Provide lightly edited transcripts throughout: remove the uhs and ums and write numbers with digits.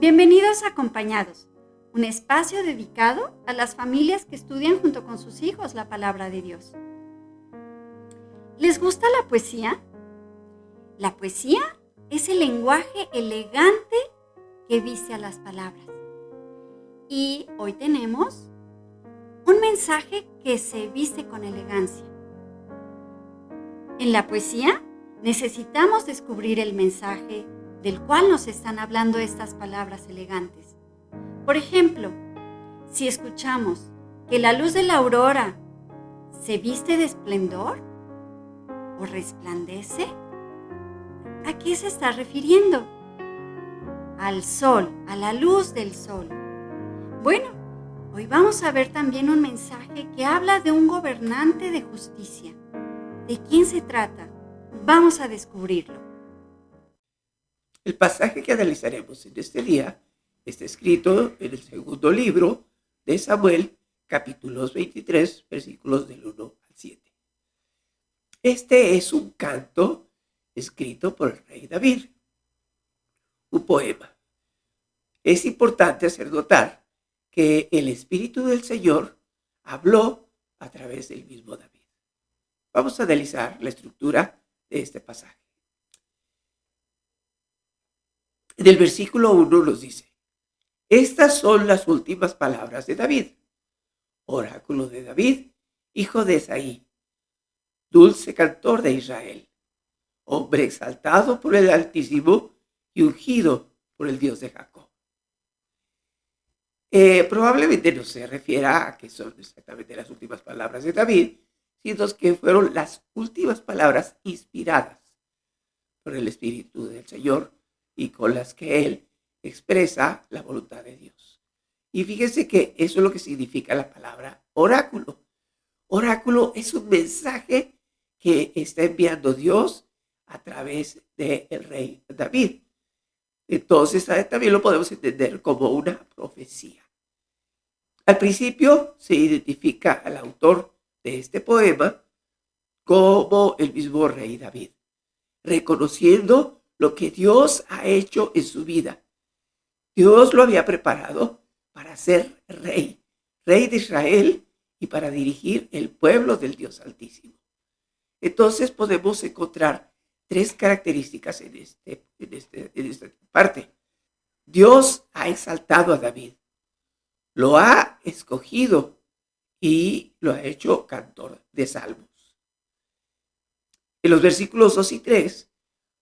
Bienvenidos a Acompañados, un espacio dedicado a las familias que estudian junto con sus hijos la palabra de Dios. ¿Les gusta la poesía? La poesía es el lenguaje elegante que viste a las palabras. Y hoy tenemos un mensaje que se viste con elegancia. En la poesía necesitamos descubrir el mensaje del cual nos están hablando estas palabras elegantes. Por ejemplo, si escuchamos que la luz de la aurora se viste de esplendor o resplandece, ¿a qué se está refiriendo? Al sol, a la luz del sol. Bueno, hoy vamos a ver también un mensaje que habla de un gobernante de justicia. ¿De quién se trata? Vamos a descubrirlo. El pasaje que analizaremos en este día está escrito en el segundo libro de Samuel, capítulos 23, versículos del 1 al 7. Este es un canto escrito por el rey David, un poema. Es importante hacer notar que el Espíritu del Señor habló a través del mismo David. Vamos a analizar la estructura de este pasaje. En el versículo 1 nos dice: estas son las últimas palabras de David, oráculo de David, hijo de Isaí, dulce cantor de Israel, hombre exaltado por el Altísimo y ungido por el Dios de Jacob. Probablemente no se refiera a que son exactamente las últimas palabras de David, sino que fueron las últimas palabras inspiradas por el Espíritu del Señor y con las que él expresa la voluntad de Dios. Y fíjense que eso es lo que significa la palabra oráculo. Oráculo es un mensaje que está enviando Dios a través del rey David. Entonces también lo podemos entender como una profecía. Al principio se identifica al autor de este poema como el mismo rey David, reconociendo lo que Dios ha hecho en su vida. Dios lo había preparado para ser rey de Israel y para dirigir el pueblo del Dios Altísimo. Entonces podemos encontrar tres características en esta parte. Dios ha exaltado a David, lo ha escogido y lo ha hecho cantor de salmos. En los versículos 2 y 3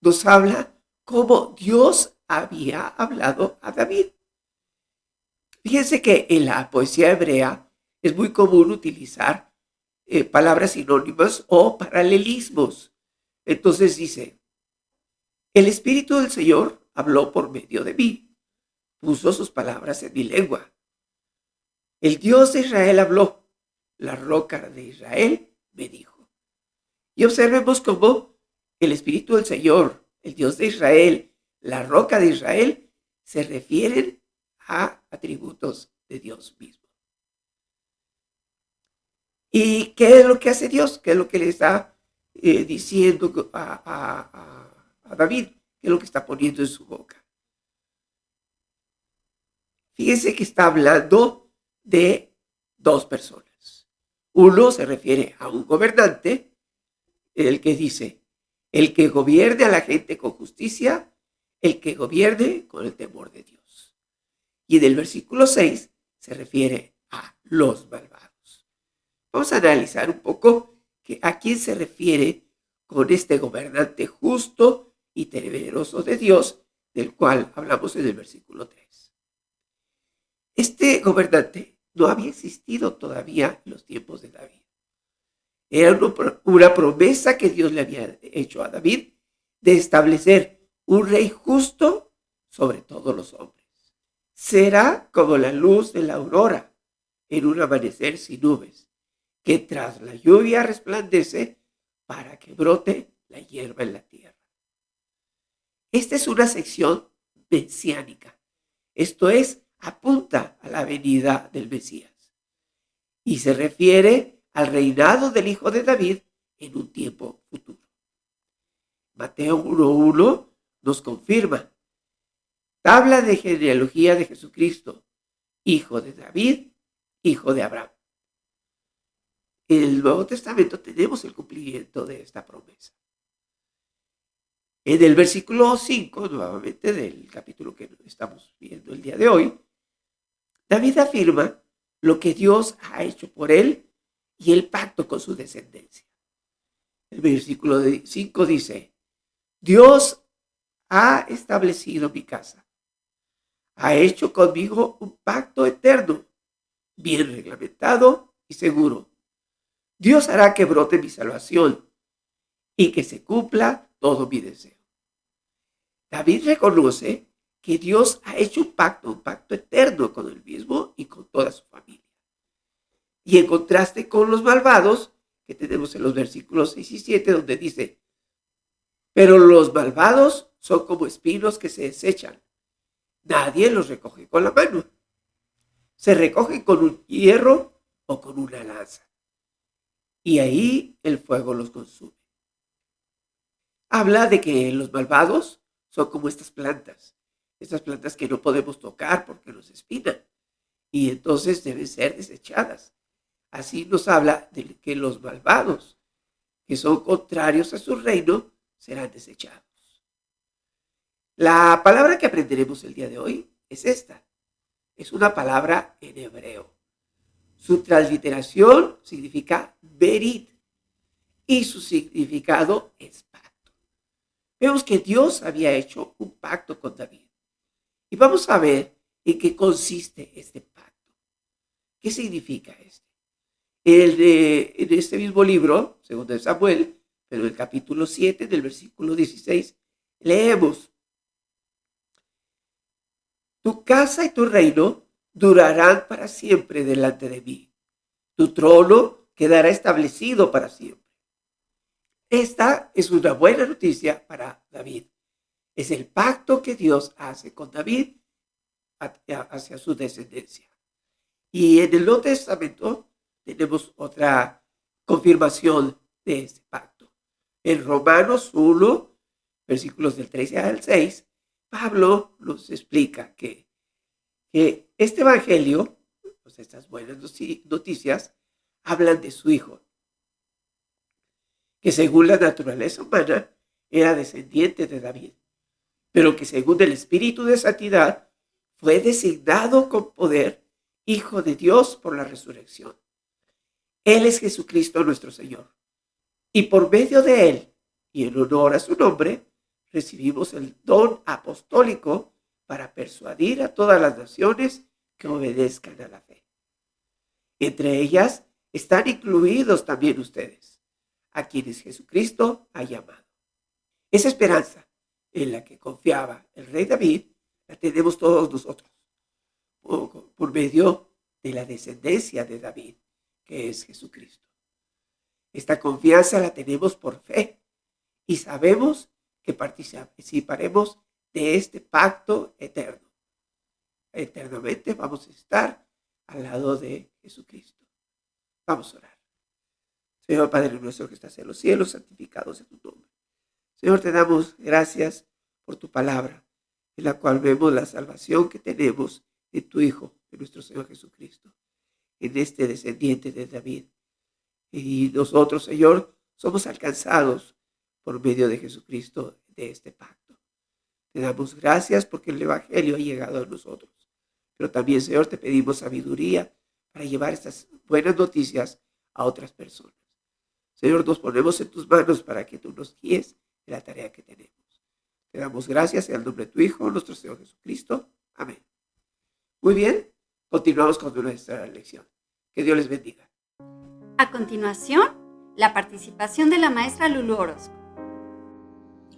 nos habla cómo Dios había hablado a David. Fíjense que en la poesía hebrea es muy común utilizar palabras sinónimas o paralelismos. Entonces dice: el Espíritu del Señor habló por medio de mí, puso sus palabras en mi lengua. El Dios de Israel habló, la roca de Israel me dijo. Y observemos cómo el Espíritu del Señor, el Dios de Israel, la roca de Israel, se refieren a atributos de Dios mismo. ¿Y qué es lo que hace Dios? ¿Qué es lo que le está diciendo a David? ¿Qué es lo que está poniendo en su boca? Fíjense que está hablando de dos personas. Uno se refiere a un gobernante, el que dice: el que gobierne a la gente con justicia, el que gobierne con el temor de Dios. Y en el versículo 6 se refiere a los malvados. Vamos a analizar un poco a quién se refiere con este gobernante justo y temeroso de Dios, del cual hablamos en el versículo 3. Este gobernante no había existido todavía en los tiempos de David. Era una promesa que Dios le había hecho a David de establecer un rey justo sobre todos los hombres. Será como la luz de la aurora en un amanecer sin nubes, que tras la lluvia resplandece para que brote la hierba en la tierra. Esta es una sección mesiánica. Esto es, apunta a la venida del Mesías. Y se refiere al reinado del Hijo de David en un tiempo futuro. Mateo 1:1 nos confirma: Tabla de genealogía de Jesucristo, hijo de David, hijo de Abraham. En el Nuevo Testamento tenemos el cumplimiento de esta promesa. En el versículo 5, nuevamente del capítulo que estamos viendo el día de hoy, David afirma lo que Dios ha hecho por él y el pacto con su descendencia. El versículo 5 dice: Dios ha establecido mi casa, ha hecho conmigo un pacto eterno, bien reglamentado y seguro. Dios hará que brote mi salvación y que se cumpla todo mi deseo. David reconoce que Dios ha hecho un pacto eterno con él mismo y con toda su familia. Y en contraste con los malvados, que tenemos en los versículos 6 y 7, donde dice: pero los malvados son como espinos que se desechan. Nadie los recoge con la mano. Se recogen con un hierro o con una lanza. Y ahí el fuego los consume. Habla de que los malvados son como estas plantas que no podemos tocar porque nos espinan y entonces deben ser desechadas. Así nos habla de que los malvados, que son contrarios a su reino, serán desechados. La palabra que aprenderemos el día de hoy es esta. Es una palabra en hebreo. Su transliteración significa berit y su significado es pacto. Vemos que Dios había hecho un pacto con David. Y vamos a ver en qué consiste este pacto. ¿Qué significa este? En este mismo libro, segundo de Samuel, pero en el capítulo 7, del versículo 16, leemos: tu casa y tu reino durarán para siempre delante de mí. Tu trono quedará establecido para siempre. Esta es una buena noticia para David. Es el pacto que Dios hace con David hacia su descendencia. Y en el Nuevo Testamento tenemos otra confirmación de este pacto. En Romanos 1, versículos del 13 al 6, Pablo nos explica que este evangelio, pues estas buenas noticias, hablan de su hijo, que según la naturaleza humana era descendiente de David, pero que según el Espíritu de Santidad fue designado con poder Hijo de Dios por la resurrección. Él es Jesucristo nuestro Señor. Y por medio de Él, y en honor a su nombre, recibimos el don apostólico para persuadir a todas las naciones que obedezcan a la fe. Entre ellas están incluidos también ustedes, a quienes Jesucristo ha llamado. Esa esperanza en la que confiaba el rey David, la tenemos todos nosotros, por medio de la descendencia de David, que es Jesucristo. Esta confianza la tenemos por fe y sabemos que participaremos de este pacto eterno. Eternamente vamos a estar al lado de Jesucristo. Vamos a orar. Señor Padre nuestro que estás en los cielos, santificado sea tu nombre. Señor, te damos gracias por tu palabra, en la cual vemos la salvación que tenemos en tu Hijo, en nuestro Señor Jesucristo, en este descendiente de David. Y nosotros, Señor, somos alcanzados por medio de Jesucristo de este pacto. Te damos gracias porque el Evangelio ha llegado a nosotros. Pero también, Señor, te pedimos sabiduría para llevar estas buenas noticias a otras personas. Señor, nos ponemos en tus manos para que tú nos guíes en la tarea que tenemos. Te damos gracias en el nombre de tu Hijo, nuestro Señor Jesucristo. Amén. Muy bien, continuamos con nuestra lección. Que Dios les bendiga. A continuación, la participación de la maestra Lulú Orozco.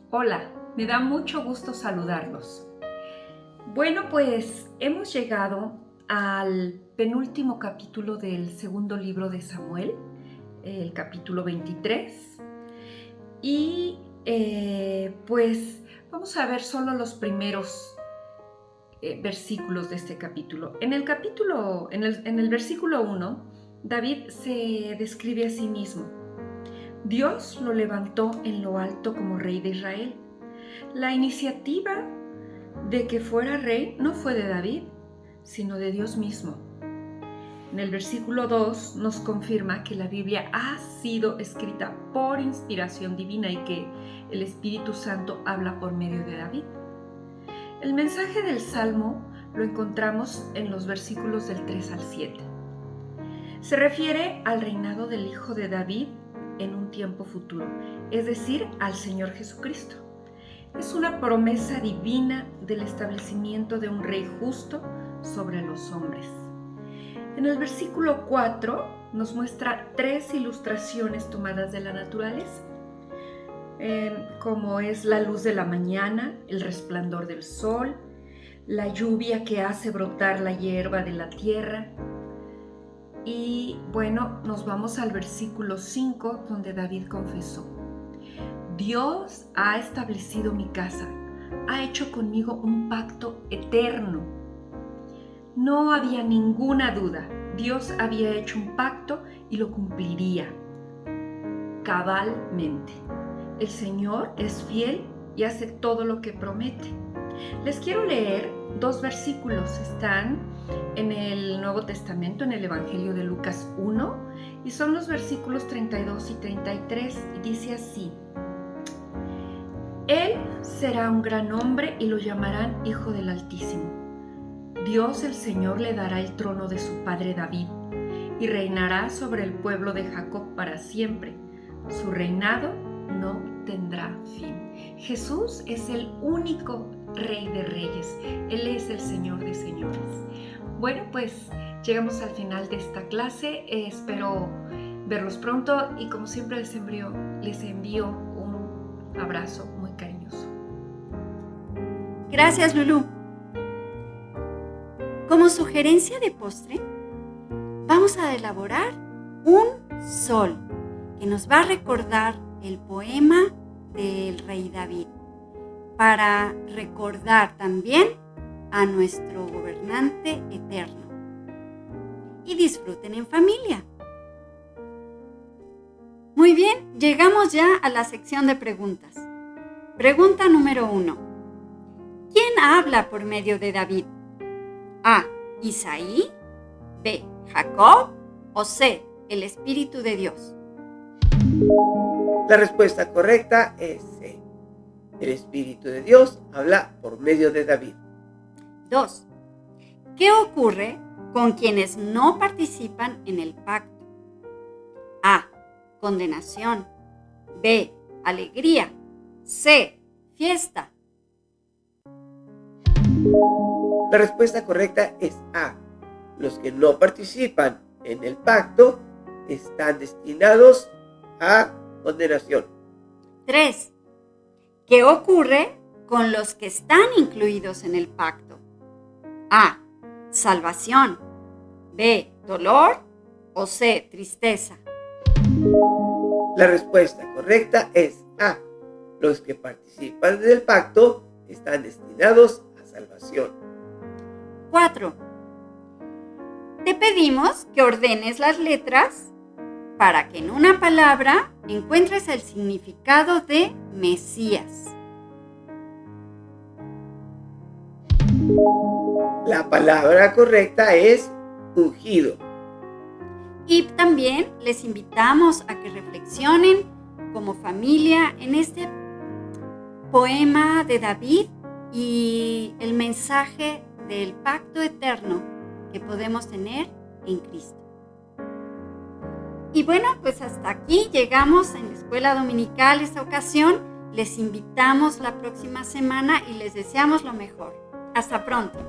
Hola, me da mucho gusto saludarlos. Bueno, pues hemos llegado al penúltimo capítulo del segundo libro de Samuel, el capítulo 23. Y pues vamos a ver solo los primeros versículos de este capítulo. En el versículo 1, David se describe a sí mismo. Dios lo levantó en lo alto como rey de Israel. La iniciativa de que fuera rey no fue de David, sino de Dios mismo. En el versículo 2 nos confirma que la Biblia ha sido escrita por inspiración divina y que el Espíritu Santo habla por medio de David. El mensaje del Salmo lo encontramos en los versículos del 3 al 7. Se refiere al reinado del Hijo de David en un tiempo futuro, es decir, al Señor Jesucristo. Es una promesa divina del establecimiento de un rey justo sobre los hombres. En el versículo 4 nos muestra 3 ilustraciones tomadas de la naturaleza, como es la luz de la mañana, el resplandor del sol, la lluvia que hace brotar la hierba de la tierra. Y bueno, nos vamos al versículo 5, donde David confesó: Dios ha establecido mi casa, ha hecho conmigo un pacto eterno. No había ninguna duda, Dios había hecho un pacto y lo cumpliría cabalmente. El Señor es fiel y hace todo lo que promete. Les quiero leer 2 versículos, están en el Nuevo Testamento, en el Evangelio de Lucas 1, y son los versículos 32 y 33, y dice así: Él será un gran hombre y lo llamarán Hijo del Altísimo. Dios el Señor le dará el trono de su padre David y reinará sobre el pueblo de Jacob para siempre. Su reinado no tendrá fin. Jesús es el único Rey de Reyes. Él es el Señor de Señores. Bueno, pues llegamos al final de esta clase. Espero verlos pronto y como siempre les envío un abrazo muy cariñoso. Gracias, Lulú. Como sugerencia de postre, vamos a elaborar un sol que nos va a recordar el poema del rey David, para recordar también a nuestro gobernante eterno. Y disfruten en familia. Muy bien, llegamos ya a la sección de preguntas. Pregunta número 1. ¿Quién habla por medio de David? A. Isaí, B. Jacob o C. El Espíritu de Dios. La respuesta correcta es C. El Espíritu de Dios habla por medio de David. 2. ¿Qué ocurre con quienes no participan en el pacto? A. Condenación. B. Alegría. C. Fiesta. La respuesta correcta es A. Los que no participan en el pacto están destinados a condenación. 3. ¿Qué ocurre con los que están incluidos en el pacto? A. Salvación. B. Dolor o C. Tristeza. La respuesta correcta es A. Los que participan del pacto están destinados a salvación. 4. Te pedimos que ordenes las letras para que en una palabra encuentres el significado de Mesías. La palabra correcta es ungido. Y también les invitamos a que reflexionen como familia en este poema de David y el mensaje del pacto eterno que podemos tener en Cristo. Y bueno, pues hasta aquí llegamos en la escuela dominical esta ocasión. Les invitamos la próxima semana y les deseamos lo mejor. Hasta pronto.